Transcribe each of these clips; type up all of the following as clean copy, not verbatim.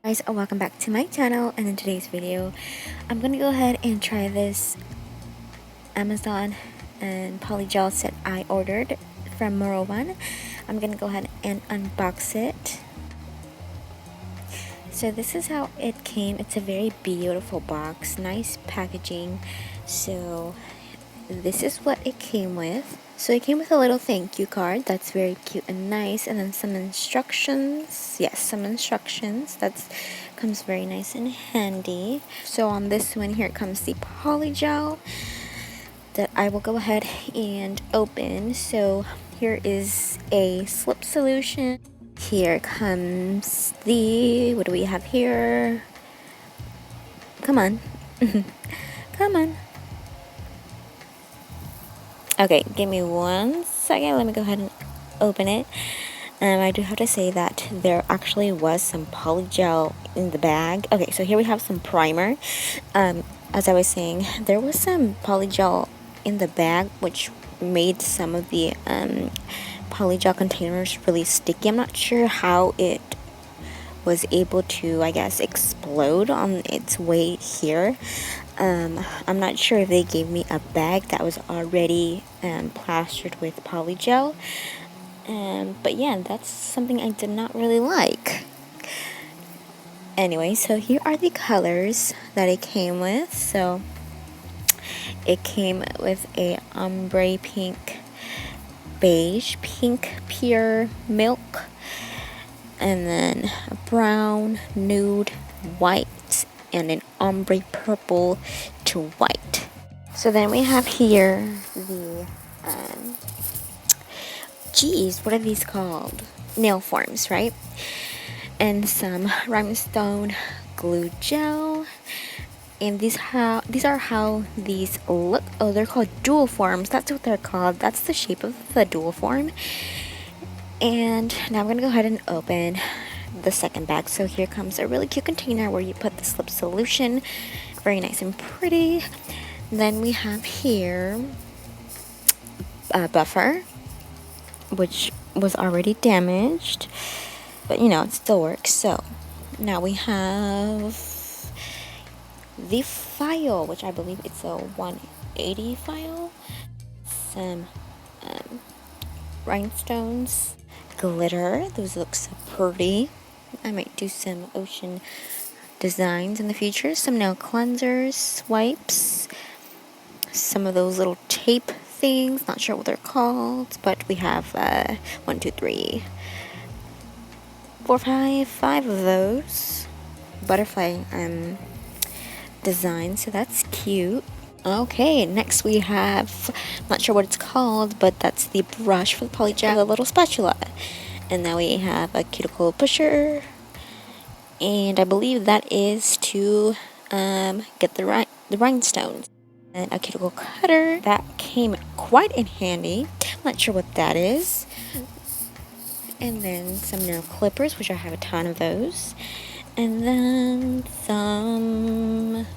Guys, welcome back to my channel, and in today's video I'm gonna go ahead and try this Amazon and Polygel set I ordered from Morovan. I'm gonna go ahead and unbox it. So this is how it came. It's a very beautiful box, nice packaging. So this is what it came with. So it came with a little thank you card that's very cute and nice, and then some instructions. Yes, some instructions. That's comes very nice and handy. So on this one here comes the polygel that I will go ahead and open. So here is a slip solution. Here comes the, what do we have here? Come on. Come on. Okay, give me 1 second. Let me go ahead and open it. I do have to say that there actually was some polygel in the bag. Okay, so here we have some primer. As I was saying, there was some polygel in the bag, which made some of the polygel containers really sticky. I'm not sure how it was able to, I guess, explode on its way here. I'm not sure if they gave me a bag that was already plastered with polygel. But yeah, that's something I did not really like. Anyway, so here are the colors that it came with. So it came with a ombre pink, beige, pink, pure milk, and then a brown, nude, white, and an ombre purple to white. So then we have here the what are these called? Nail forms, right? And some rhinestone glue gel. And these are how these look. Oh, they're called dual forms. That's what they're called. That's the shape of the dual form. And now I'm gonna go ahead and open the second bag. So here comes a really cute container where you put the slip solution. Very nice and pretty. Then we have here a buffer, which was already damaged, but you know, it still works. So now we have the file, which I believe it's a 180 file, some rhinestones, glitter. Those look so pretty. I might do some ocean designs in the future. Some nail cleansers, wipes, some of those little tape things, not sure what they're called, but we have 1, 2, 3, 4, 5 of those butterfly designs, so that's cute. Okay, next we have, not sure what it's called, but that's the brush for the polygel, a little spatula. And now we have a cuticle pusher, and I believe that is to get the rhinestones. And a cuticle cutter that came quite in handy. I'm not sure what that is. And then some nail clippers, which I have a ton of those. And then some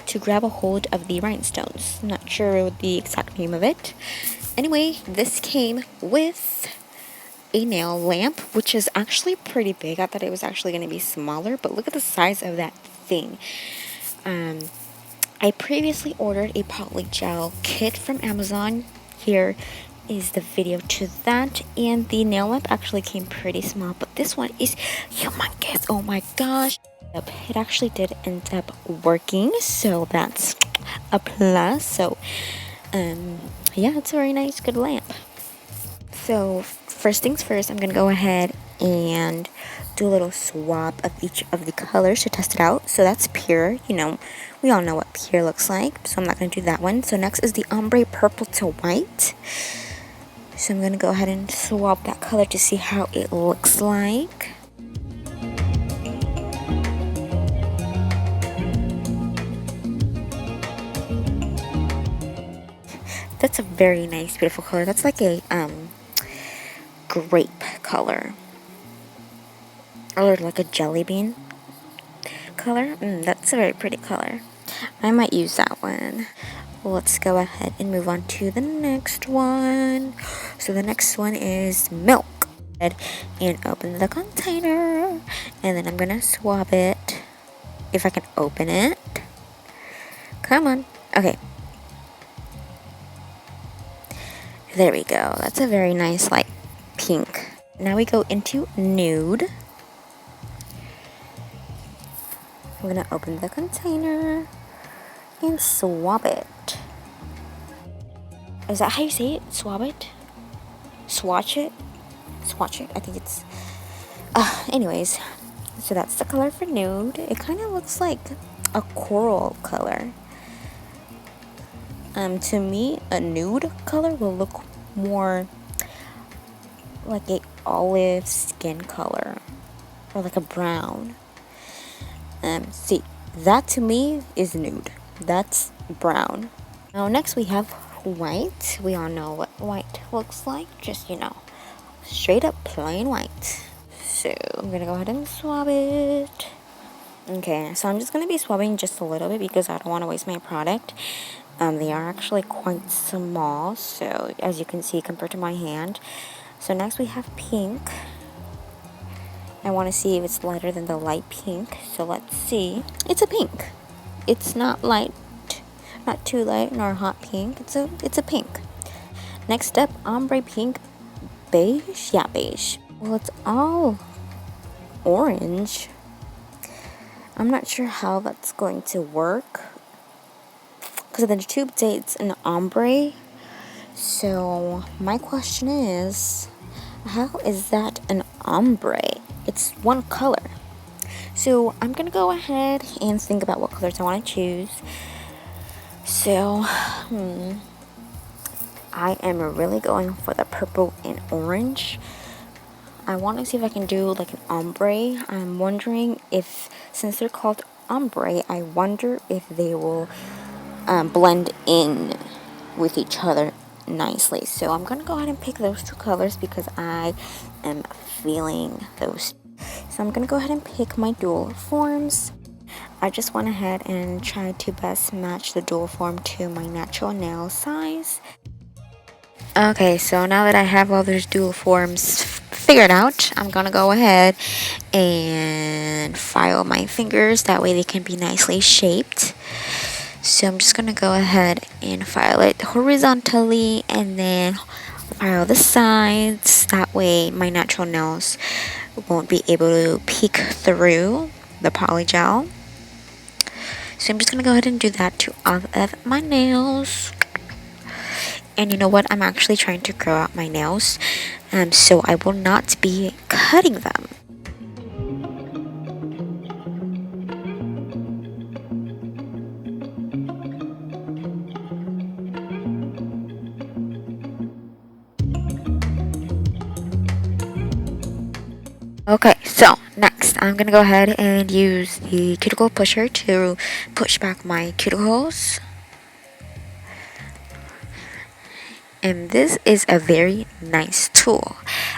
to grab a hold of the rhinestones. I'm not sure the exact name of it. Anyway, this came with a nail lamp, which is actually pretty big. I thought it was actually going to be smaller, but look at the size of that thing. I previously ordered a polygel kit from Amazon. Here is the video to that, and the nail lamp actually came pretty small, but this one is humongous. Oh my gosh. It actually did end up working, so that's a plus. So yeah, it's a very nice, good lamp. So first things first, I'm gonna go ahead and do a little swap of each of the colors to test it out. So that's pure, you know, we all know what pure looks like, so I'm not gonna do that one. So next is the ombre purple to white. So I'm gonna go ahead and swap that color to see how it looks like. That's a very nice, beautiful color. That's like a grape color, or like a jelly bean color. That's a very pretty color. I might use that one. Let's go ahead and move on to the next one. So the next one is milk. and open the container, and then I'm gonna swab it if I can open it. Come on. Okay, there we go. That's a very nice like pink. Now we go into nude. I'm gonna open the container and swab it. Is that how you say it? Swab it? Swatch it? Swatch it? I think it's... anyways, so that's the color for nude. It kind of looks like a coral color. To me, a nude color will look more like a olive skin color, or like a brown. See, that to me is nude. That's brown. Now next we have white. We all know what white looks like. Just, you know, straight up plain white. So I'm gonna go ahead and swab it. Okay, so I'm just gonna be swabbing just a little bit because I don't want to waste my product. They are actually quite small, so as you can see compared to my hand. So next we have pink. I want to see if it's lighter than the light pink, so let's see. It's a pink. It's not light, not too light nor hot pink. It's a pink. Next up, ombre pink, beige. Yeah, beige. Well, it's all orange. I'm not sure how that's going to work because the tube says an ombre. So my question is, how is that an ombre? It's one color. So I'm gonna go ahead and think about what colors I want to choose. So I am really going for the purple and orange. I want to see if I can do like an ombre. I'm wondering if, since they're called ombre, I wonder if they will blend in with each other nicely. So I'm gonna go ahead and pick those two colors because I am feeling those. So I'm gonna go ahead and pick my dual forms. I just went ahead and tried to best match the dual form to my natural nail size. Okay, so now that I have all those dual forms figured out, I'm gonna go ahead and file my fingers. That way they can be nicely shaped. So I'm just gonna go ahead and file it horizontally and then file the sides. That way my natural nails won't be able to peek through the polygel. So I'm just gonna go ahead and do that to all of my nails. And you know what? I'm actually trying to grow out my nails, so I will not be cutting them. Okay, so next I'm gonna go ahead and use the cuticle pusher to push back my cuticles. And this is a very nice tool.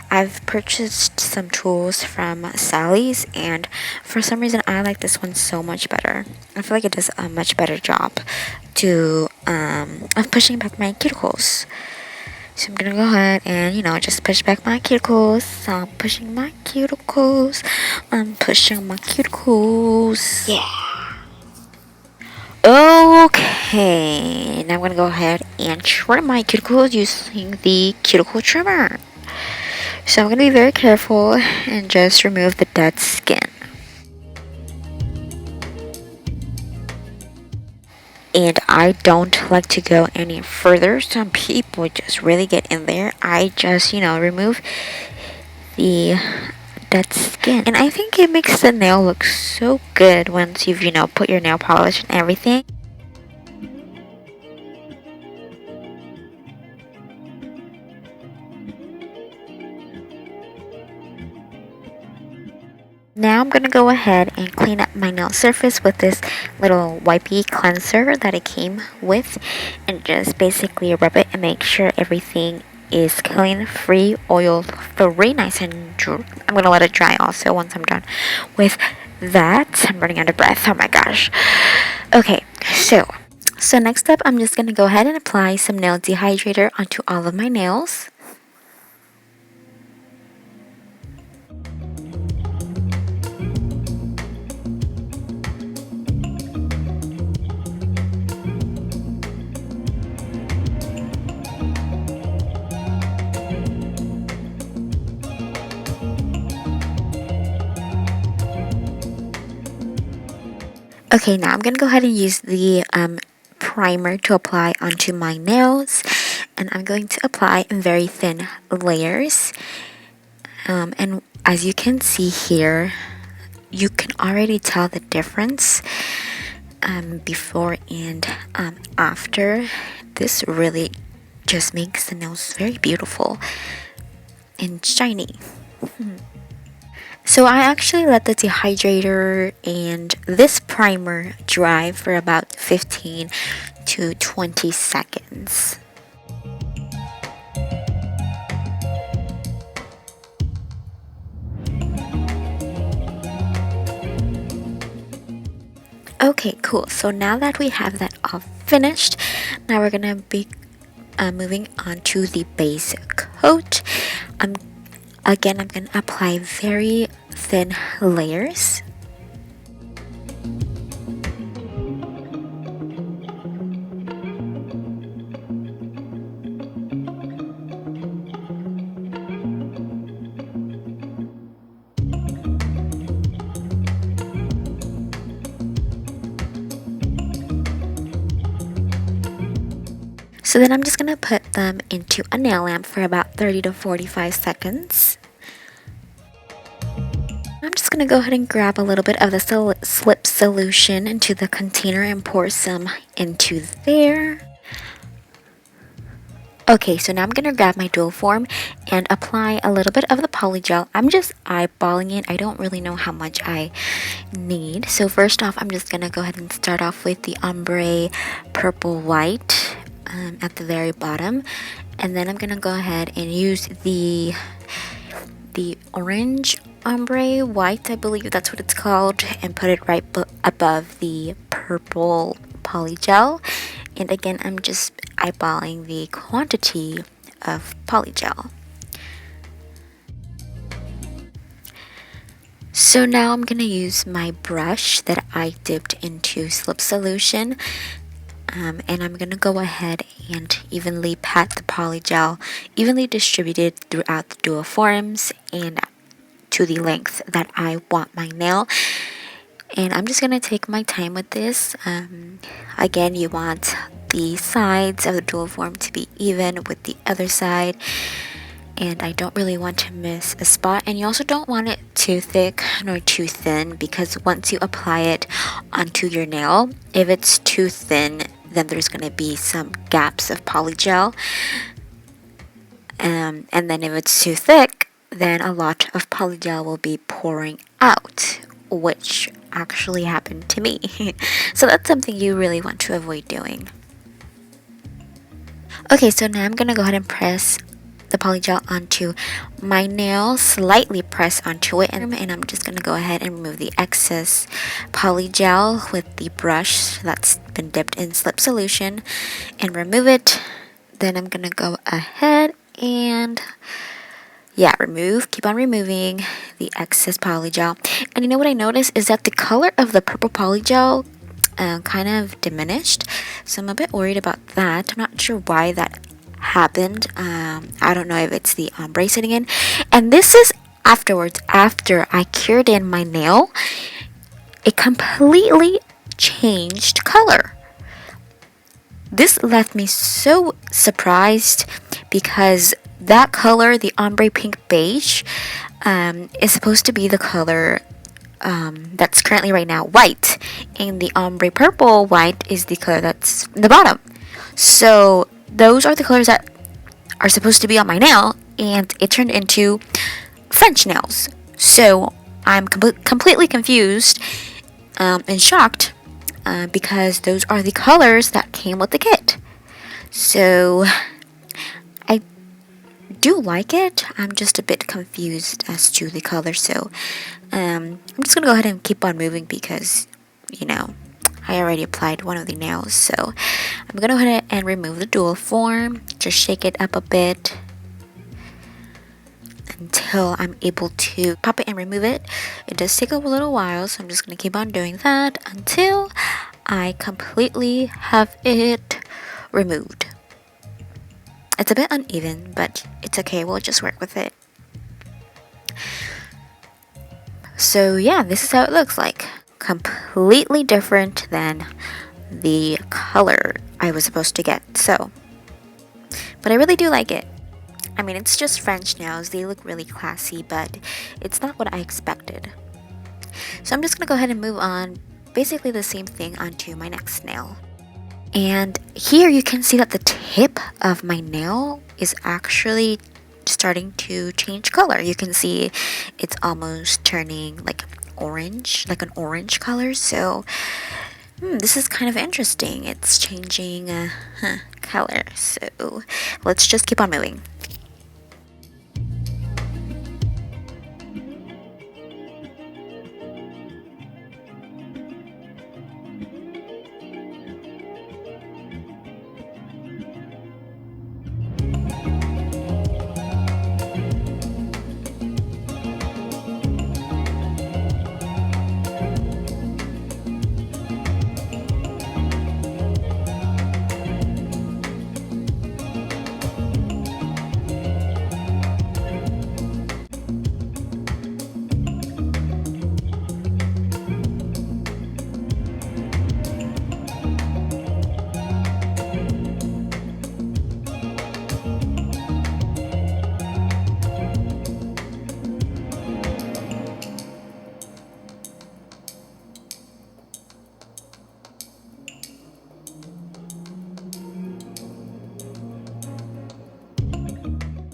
I've purchased some tools from Sally's, and for some reason I like this one so much better. I feel like it does a much better job of pushing back my cuticles. So I'm gonna go ahead and, you know, just push back my cuticles. I'm pushing my cuticles. I'm pushing my cuticles. Yeah. Okay, now I'm gonna go ahead and trim my cuticles using the cuticle trimmer. So I'm gonna be very careful and just remove the dead skin. And I don't like to go any further. Some people just really get in there. I just, you know, remove the dead skin. And I think it makes the nail look so good once you've, you know, put your nail polish and everything. Now I'm gonna go ahead and clean up my nail surface with this little wipey cleanser that it came with, and just basically rub it and make sure everything is clean, free, oil free, nice and dry. I'm gonna let it dry also once I'm done with that. I'm running out of breath. Oh my gosh. Okay, so next up, I'm just gonna go ahead and apply some nail dehydrator onto all of my nails. Okay, now I'm gonna go ahead and use the primer to apply onto my nails, and I'm going to apply in very thin layers. And as you can see here, you can already tell the difference before and after. This really just makes the nails very beautiful and shiny. So I actually let the dehydrator and this primer dry for about 15 to 20 seconds. Okay, cool. So now that we have that all finished, now we're gonna be moving on to the base coat. Again, I'm gonna apply very thin layers. So then I'm just gonna put them into a nail lamp for about 30 to 45 seconds. I'm just gonna go ahead and grab a little bit of the slip solution into the container and pour some into there. Okay, so now I'm gonna grab my dual form and apply a little bit of the polygel. I'm just eyeballing it. I don't really know how much I need. So first off, I'm just gonna go ahead and start off with the ombre purple white at the very bottom, and then I'm gonna go ahead and use the orange ombre white, I believe that's what it's called, and put it right above the purple polygel. And again, I'm just eyeballing the quantity of polygel. So now I'm gonna use my brush that I dipped into slip solution, and I'm gonna go ahead and evenly pat the polygel, evenly distributed throughout the dual forms and to the length that I want my nail. And I'm just gonna take my time with this. Again, you want the sides of the dual form to be even with the other side, and I don't really want to miss a spot. And you also don't want it too thick nor too thin, because once you apply it onto your nail, if it's too thin, then there's gonna be some gaps of polygel, and then if it's too thick, then a lot of polygel will be pouring out, which actually happened to me. So that's something you really want to avoid doing. Okay, so now I'm gonna go ahead and press the polygel onto my nail, slightly press onto it, and I'm just gonna go ahead and remove the excess polygel with the brush that's been dipped in slip solution and remove it. Then I'm gonna go ahead and keep on removing the excess polygel. And you know what I noticed is that the color of the purple polygel kind of diminished, so I'm a bit worried about that. I'm not sure why that happened. I don't know if it's the ombre setting in. And this is afterwards, after I cured in my nail, it completely changed color. This left me so surprised, because that color, the ombre pink beige, is supposed to be the color that's currently right now white, and the ombre purple white is the color that's in the bottom. So those are the colors that are supposed to be on my nail, and it turned into French nails. So I'm completely confused and shocked, because those are the colors that came with the kit. So I do like it. I'm just a bit confused as to the color. So I'm just gonna go ahead and keep on moving, because I already applied one of the nails. So I'm gonna go ahead and remove the dual form, just shake it up a bit until I'm able to pop it and remove it. It does take a little while, so I'm just gonna keep on doing that until I completely have it removed. It's a bit uneven, but it's okay, we'll just work with it. So yeah, this is how it looks like. Completely completely different than the color I was supposed to get. So, but I really do like it. I mean, it's just French nails. They look really classy, but it's not what I expected. So I'm just gonna go ahead and move on, basically the same thing onto my next nail. And here you can see that the tip of my nail is actually starting to change color. You can see it's almost turning like orange, like an orange color. So this is kind of interesting. It's changing color. So let's just keep on moving.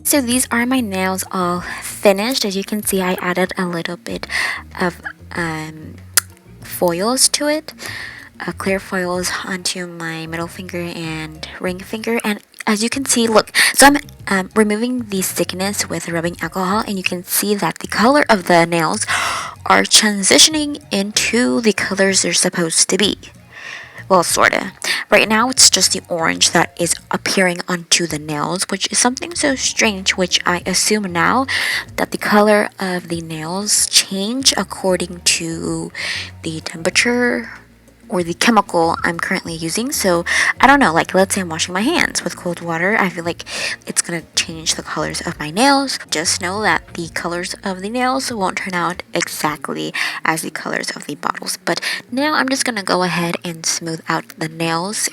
So these are my nails all finished. As you can see, I added a little bit of foils to it, clear foils onto my middle finger and ring finger. And as you can see, look, so I'm removing the thickness with rubbing alcohol, and you can see that the color of the nails are transitioning into the colors they're supposed to be. Well, sorta. Right now, it's just the orange that is appearing onto the nails, which is something so strange, which I assume now that the color of the nails change according to the temperature or the chemical I'm currently using. So I don't know, like let's say I'm washing my hands with cold water, I feel like it's gonna change the colors of my nails. Just know that the colors of the nails won't turn out exactly as the colors of the bottles. But now I'm just gonna go ahead and smooth out the nails,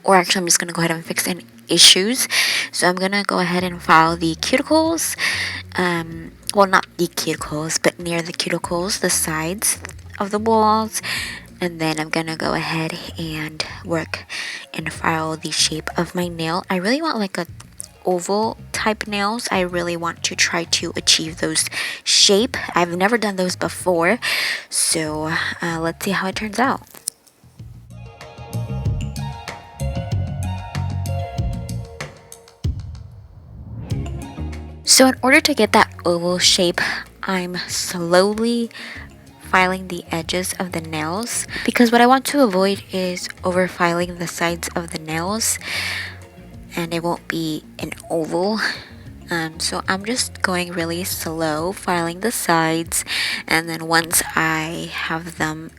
or actually I'm just gonna go ahead and fix any issues. So I'm gonna go ahead and file the cuticles, well, not the cuticles, but near the cuticles, the sides of the walls. And then I'm gonna go ahead and work and file the shape of my nail. I really want like a oval type nails. I really want to try to achieve those shape. I've never done those before, so let's see how it turns out. So in order to get that oval shape, I'm slowly filing the edges of the nails, because what I want to avoid is over filing the sides of the nails and it won't be an oval. So I'm just going really slow filing the sides, and then once I have them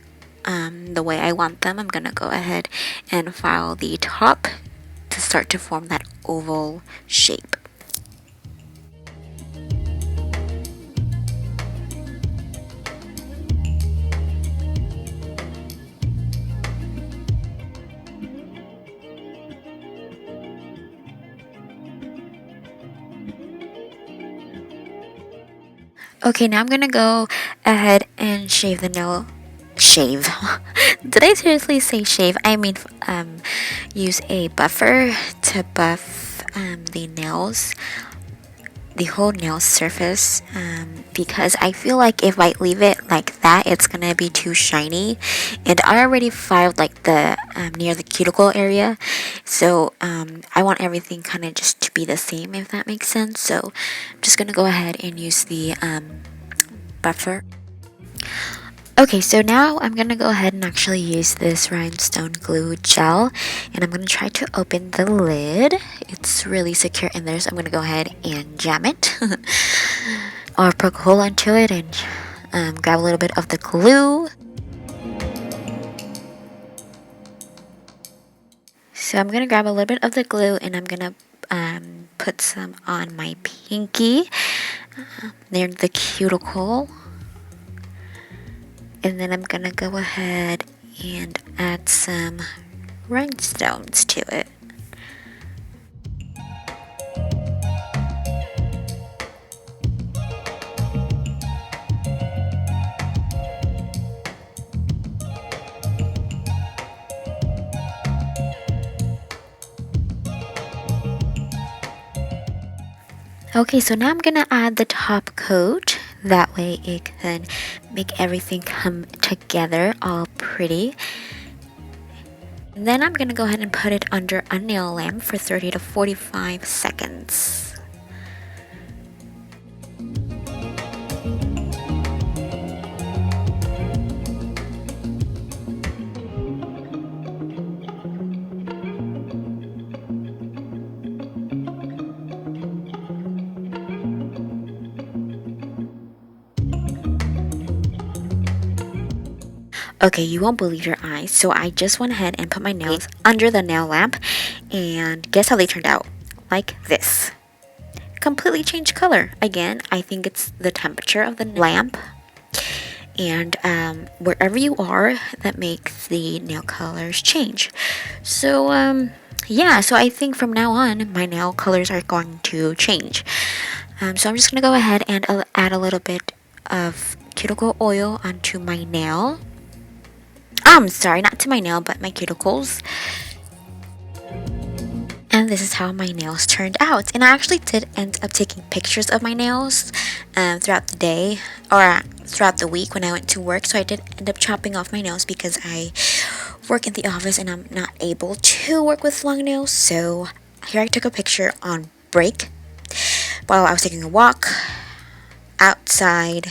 the way I want them, I'm gonna go ahead and file the top to start to form that oval shape. Okay, now I'm gonna go ahead and shave the nail. Shave. Did I seriously say shave? I mean, use a buffer to buff the nails, the whole nail surface, because I feel like if I leave it like that, it's gonna be too shiny. And I already filed like the near the cuticle area, so I want everything kind of just to be the same, if that makes sense. So I'm just gonna go ahead and use the buffer. Okay, so now I'm gonna go ahead and actually use this rhinestone glue gel, and I'm gonna try to open the lid. It's really secure in there, so I'm gonna go ahead and jam it or poke a hole into it and grab a little bit of the glue. So I'm gonna grab a little bit of the glue and I'm gonna put some on my pinky near the cuticle. And then I'm gonna go ahead and add some rhinestones to it. Okay, so now I'm gonna add the top coat. That way it can make everything come together all pretty. And then I'm gonna go ahead and put it under a nail lamp for 30 to 45 seconds. Okay, you won't believe your eyes, so I just went ahead and put my nails under the nail lamp, and guess how they turned out? Like this. Completely changed color. Again, I think it's the temperature of the lamp, and wherever you are, that makes the nail colors change. So, yeah, so I think from now on, my nail colors are going to change. So I'm just going to go ahead and add a little bit of cuticle oil onto my nail. I'm sorry, not to my nail, but my cuticles. And this is how my nails turned out. And I actually did end up taking pictures of my nails throughout the day, or throughout the week when I went to work. So I did end up chopping off my nails because I work in the office and I'm not able to work with long nails. So here I took a picture on break while I was taking a walk outside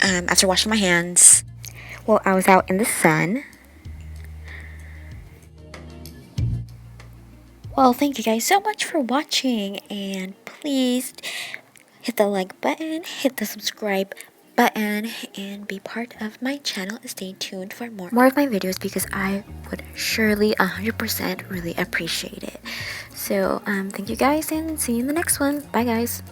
after washing my hands. Well, I was out in the sun. Well, thank you guys so much for watching, and please hit the like button, hit the subscribe button, and be part of my channel. Stay tuned for more of my videos because I would surely 100% really appreciate it. So, thank you guys, and see you in the next one. Bye, guys.